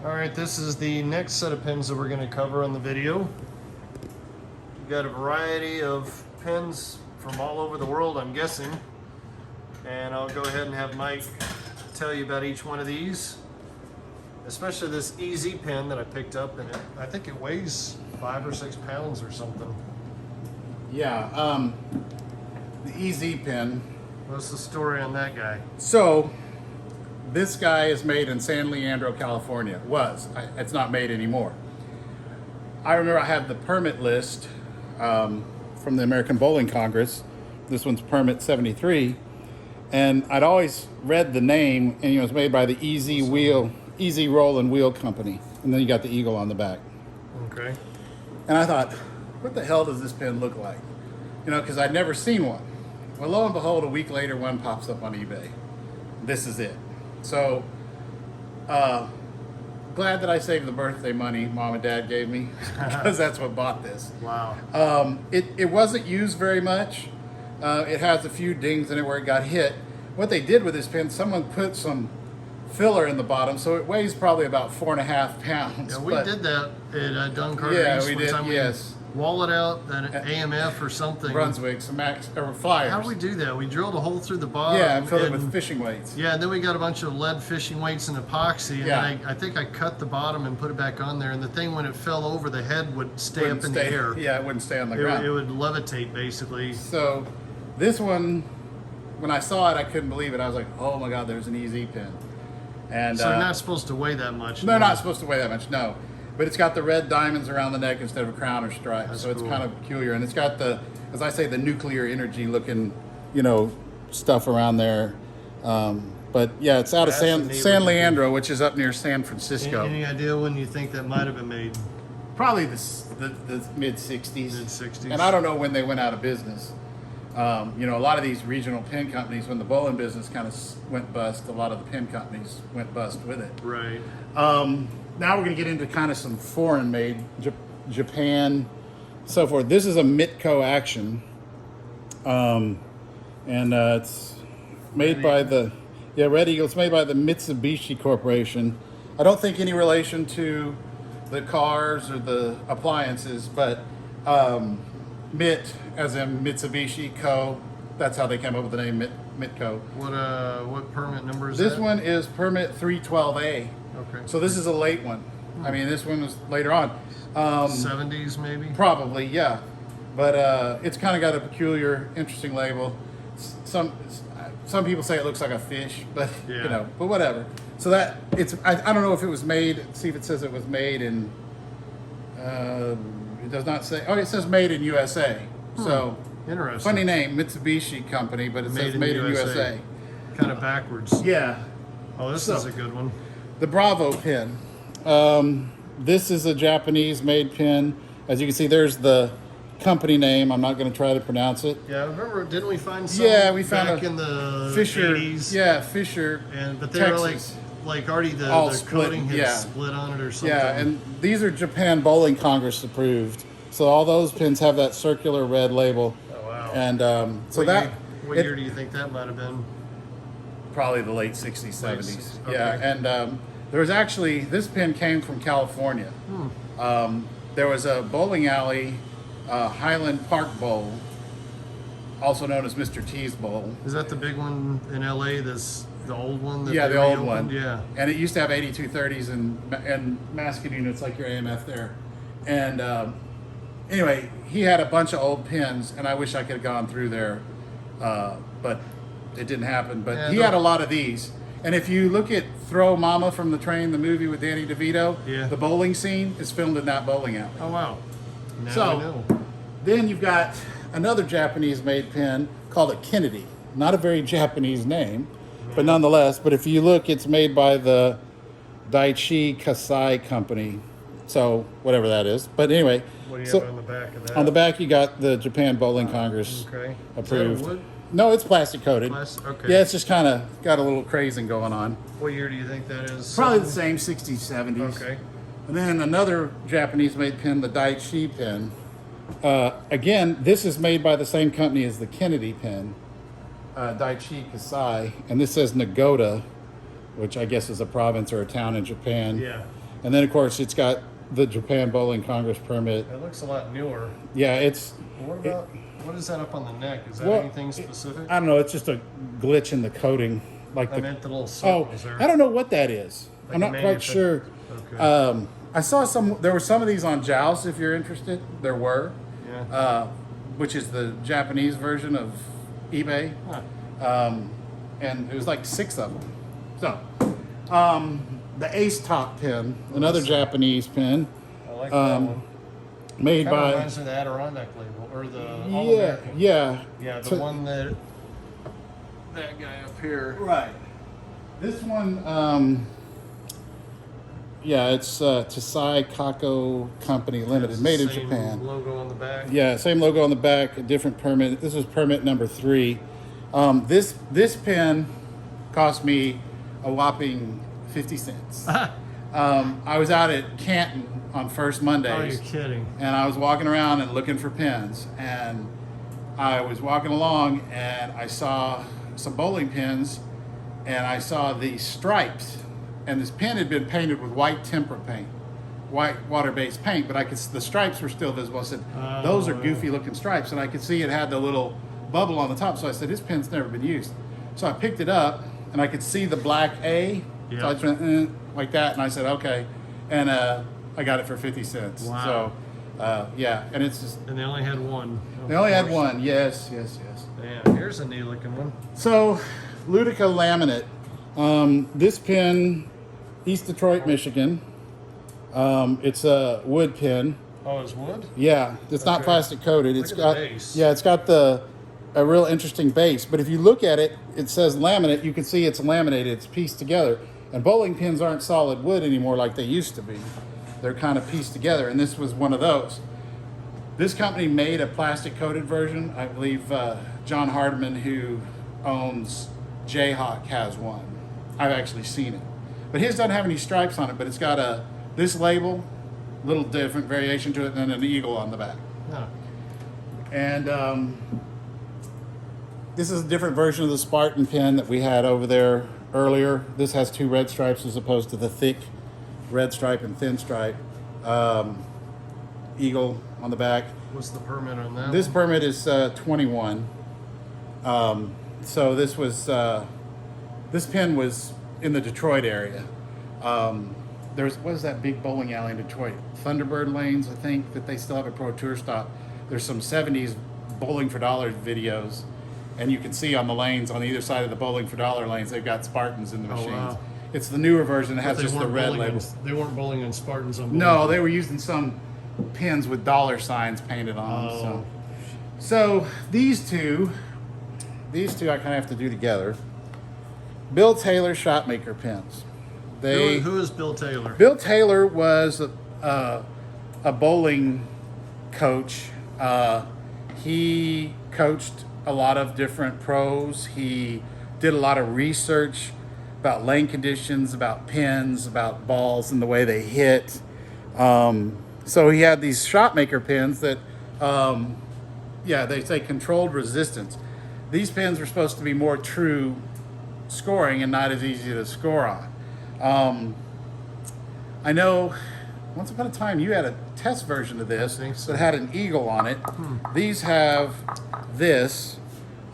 Alright, this is the next set of pins that we're going to cover on the video. We've got a variety of pins from all over the world, I'm guessing. And I'll go ahead and have Mike tell you about each one of these. Especially this EZ pin that I picked up, and I think it weighs 5 or 6 pounds or something. Yeah, the EZ Pin. What's the story on that guy? So, this guy is made in San Leandro, California. It's not made anymore. I remember I had the permit list from the American Bowling Congress. This one's permit 73. And I'd always read the name, and it was made by the Easy Roll and Wheel Company. And then you got the eagle on the back. Okay. And I thought, what the hell does this pin look like? You know, because I'd never seen one. Well, lo and behold, a week later, one pops up on eBay. This is it. So, glad that I saved the birthday money Mom and Dad gave me, because that's what bought this. Wow. It wasn't used very much. It has a few dings in it where it got hit. What they did with this pin, someone put some filler in the bottom, so it weighs probably about 4.5 pounds. Yeah, we did that at Dunkirk. Yeah, we did, yes. Wall it out, an AMF or something. Brunswick, some Max, or Flyers. How did we do that? We drilled a hole through the bottom. Yeah, and filled it with fishing weights. Yeah, and then we got a bunch of lead fishing weights and epoxy, and then I think I cut the bottom and put it back on there, and the thing, when it fell over, the head would stay up in the air. Yeah, it wouldn't stay on the ground. It would levitate, basically. So, this one, when I saw it, I couldn't believe it. I was like, oh my God, there's an EZ Pin. And so they're not supposed to weigh that much. They're not supposed to weigh that much, no. But it's got the red diamonds around the neck instead of a crown or stripe. That's so it's cool. kind of peculiar. And it's got the, as I say, the nuclear energy looking, you know, stuff around there. But yeah, it's out of San Leandro, which is up near San Francisco. Any idea when you think that might have been made? Probably the mid-60s. Mid-60s. And I don't know when they went out of business. You know, a lot of these regional pin companies, when the bowling business kind of went bust, a lot of the pin companies went bust with it. Right. Now we're going to get into kind of some foreign made, Japan, so forth. This is a Mitco Action. It's made by the, Red Eagle. It's made by the Mitsubishi Corporation. I don't think any relation to the cars or the appliances, but Mit, as in Mitsubishi Co. That's how they came up with the name Mitco. What permit number is this? that? This one is permit 312A. Okay. So this is a late one. I mean, this one was later on. 70s maybe? Probably, yeah. But it's kind of got a peculiar, interesting label. Some people say it looks like a fish, but you know, but whatever. So that it's I don't know if it was made. See if it says it was made in. It does not say. Oh, it says made in USA. So interesting. Funny name, Mitsubishi Company, but it says made in USA. Kind of backwards. Yeah. Oh, this is a good one. The Bravo pin. This is a Japanese-made pin. As you can see, there's the company name. I'm not going to try to pronounce it. Yeah, remember, didn't we find some we found back in the Fisher, 80s? Yeah, Fisher, but they Texas. were like already the coating had split on it or something. Yeah, and these are Japan Bowling Congress approved. So all those pins have that circular red label. Oh, wow. And so what year do you think that might have been? Probably the late 60s, 70s. Okay. Yeah, and there was actually, this pin came from California. There was a bowling alley, Highland Park Bowl, also known as Mr. T's Bowl. Is that the big one in LA? The old one? That the old one. Yeah. And it used to have 8230s and masking units like your AMF there. And anyway, he had a bunch of old pins, and I wish I could have gone through there, but it didn't happen. But he had a lot of these. And if you look at Throw Mama from the Train, the movie with Danny DeVito, the bowling scene is filmed in that bowling alley. Oh, wow. Now so, I know. Then you've got another Japanese-made pin called a Kennedy. Not a very Japanese name, but nonetheless. But if you look, it's made by the Daiichi Kasai company. So, whatever that is. But anyway. What do you have on the back of that? On the back, you got the Japan Bowling Congress approved. Is that wood? No, it's plastic coated. Okay. Yeah, it's just kind of got a little crazing going on. What year do you think that is? Probably the same, 60s, 70s. Okay. And then another Japanese-made pin, the Daiichi Pin. Again, this is made by the same company as the Kennedy Pin, Daiichi Kasai. And this says Nagoda, which I guess is a province or a town in Japan. Yeah. And then of course it's got the Japan Bowling Congress permit. It looks a lot newer. Yeah, it's. What about what is that up on the neck? Is that Well, anything specific? I don't know. It's just a glitch in the coating, like I the. meant the little Oh, circles there. I don't know what that is. Like I'm a not quite sure. Okay. I saw some. There were some of these on Joust. If you're interested, there were. Yeah. Which is the Japanese version of eBay. Huh. And it was like 6 of them. So, the Ace Top pin, another Japanese pin, I like that one. made Kind of by. reminds me of the Adirondack label or the All Yeah, American. yeah. Yeah, the So- one that guy up here. Right. This one, yeah, it's Tasai Kako Company Limited, It's made the in same Japan. Logo on the back. Yeah, same logo on the back, a different permit. This is permit number 3. This pen cost me a whopping 50 cents. I was out at Canton on First Oh, Mondays, you're kidding. and I was walking around and looking for pins, and I was walking along and I saw some bowling pins, and I saw these stripes, and this pen had been painted with white tempera paint, white water-based paint, but the stripes were still visible. I said, those are goofy looking stripes, and I could see it had the little bubble on the top, so I said, this pen's never been used. So I picked it up, and I could see the black A, Yeah. so I just went like that, and I said, okay, and I got it for 50 cents. Wow. So, yeah, and it's just, And they only had one. they only had one, yes, yes, yes. Yeah, here's a neat looking one. So, Ludica Laminate. This pin, East Detroit, Michigan. It's a wood pin. Oh, it's wood? Yeah, it's not Okay. plastic coated. It's at the got base. yeah, it's got a real interesting base. But if you look at it, it says laminate. You can see it's laminated. It's pieced together. And bowling pins aren't solid wood anymore like they used to be. They're kind of pieced together, and this was one of those. This company made a plastic coated version. I believe John Hardiman, who owns Jayhawk, has one. I've actually seen it, but his doesn't have any stripes on it. But it's got this label, little different variation to it, and then an eagle on the back. No. And this is a different version of the Spartan pin that we had over there earlier. This has 2 red stripes as opposed to the thick red stripe and thin stripe. Eagle on the back. What's the permit on that? This one? permit is 21. So this pin was in the Detroit area. What is that big bowling alley in Detroit? Thunderbird Lanes, I think, that they still have a Pro Tour stop. There's some 70s Bowling for Dollars videos, and you can see on the lanes on either side of the Bowling for Dollar lanes, they've got Spartans in the machines. wow. It's the newer version that has They just the weren't red bowling label. They weren't bowling in Spartans on No, bowling. they were using some pins with dollar signs painted on them. Oh. So these two I kind of have to do together. Bill Taylor Shotmaker pins. Who is Bill Taylor? Bill Taylor was a bowling coach. He coached a lot of different pros. He did a lot of research about lane conditions, about pins, about balls and the way they hit. So he had these Shotmaker pins that, they say controlled resistance. These pins were supposed to be more true scoring and not as easy to score on. I know once upon a time you had a test version of this I think so. that had an eagle on it. These have this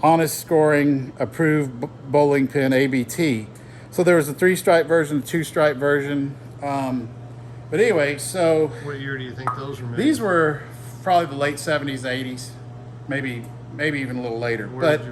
honest scoring approved bowling pin ABT. So there was a 3-stripe version, a 2-stripe version. But anyway, so What year do you think those were made? these were probably the late 70s, 80s, maybe even a little later. Where But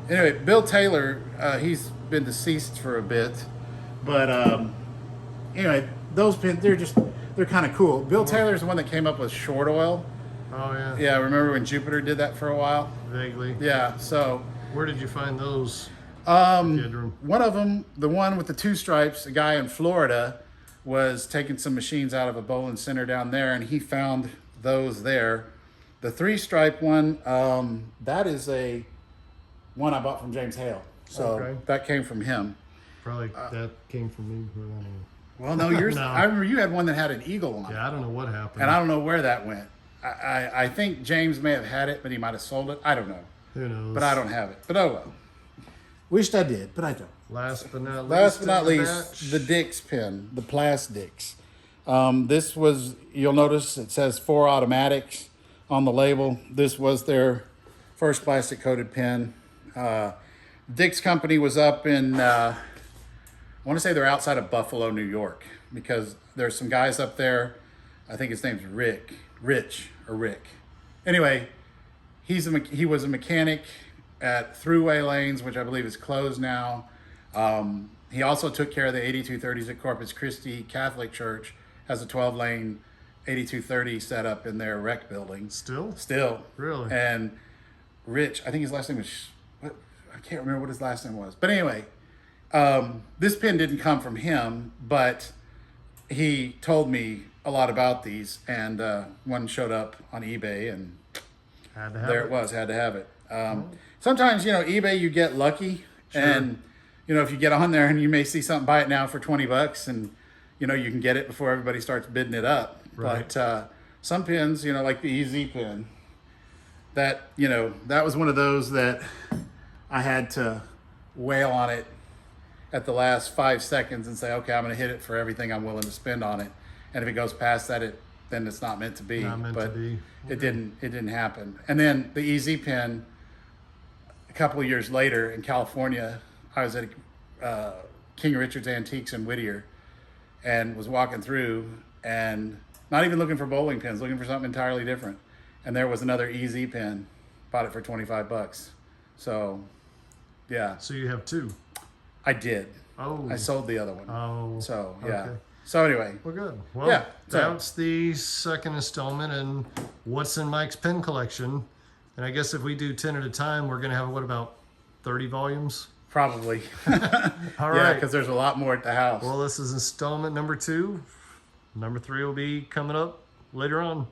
did anyway, Bill Taylor, he's been deceased for a bit. But anyway, those pins, they're kind of cool. Bill Taylor's the one that came up with short oil. Oh, yeah. Yeah, remember when Jupiter did that for a while? Vaguely. Yeah, so Where did you find those? Kidron? one of them, the one with the 2 stripes, a guy in Florida was taking some machines out of a bowling center down there, and he found those there. The 3-stripe one, that is a one I bought from James Hale. So Okay. that came from him. Probably that came from me. But I don't know. Well, no, yours. No. I remember you had one that had an eagle on it, Yeah, I don't know what happened. and I don't know where that went. I think James may have had it, but he might have sold it. I don't know, Who knows? but I don't have it. But oh well. Wished I did, but I don't. Last but not least. Last but not in the least, batch. the Dix pin, the Plas Dix. This was, you'll notice it says 4 automatics on the label. This was their first plastic coated pen. Dick's company was up in, I want to say they're outside of Buffalo, New York, because there's some guys up there. I think his name's Rich. Anyway, he was a mechanic at Thruway Lanes, which I believe is closed now. He also took care of the 8230s at Corpus Christi Catholic Church, has a 12-lane 8230 set up in their rec building. Still. Really? And Rich, I think his last name was, I can't remember what his last name was. But anyway, this pen didn't come from him, but he told me a lot about these, and one showed up on eBay, and there it was, had to have it. Sometimes, eBay, you get lucky, and, if you get on there and you may see something, buy it now for $20, and, you can get it before everybody starts bidding it up. Right. But some pins, like the EZ pin, that was one of those that I had to wail on it at the last 5 seconds and say, okay, I'm going to hit it for everything I'm willing to spend on it. And if it goes past that, then it's not meant to be. It didn't happen. And then the EZ pin, a couple of years later in California, I was at King Richard's Antiques in Whittier and was walking through and not even looking for bowling pins, looking for something entirely different. And there was another EZ pin, bought it for $25. So, yeah. So you have 2? I did. Oh. I sold the other one. Oh. So, yeah. Okay. So anyway. Well, good. Well, yeah, that's the second installment in what's in Mike's pen collection. And I guess if we do 10 at a time, we're going to have, what, about 30 volumes? Probably. All right. Yeah, because there's a lot more at the house. Well, this is installment number 2. Number 3 will be coming up later on.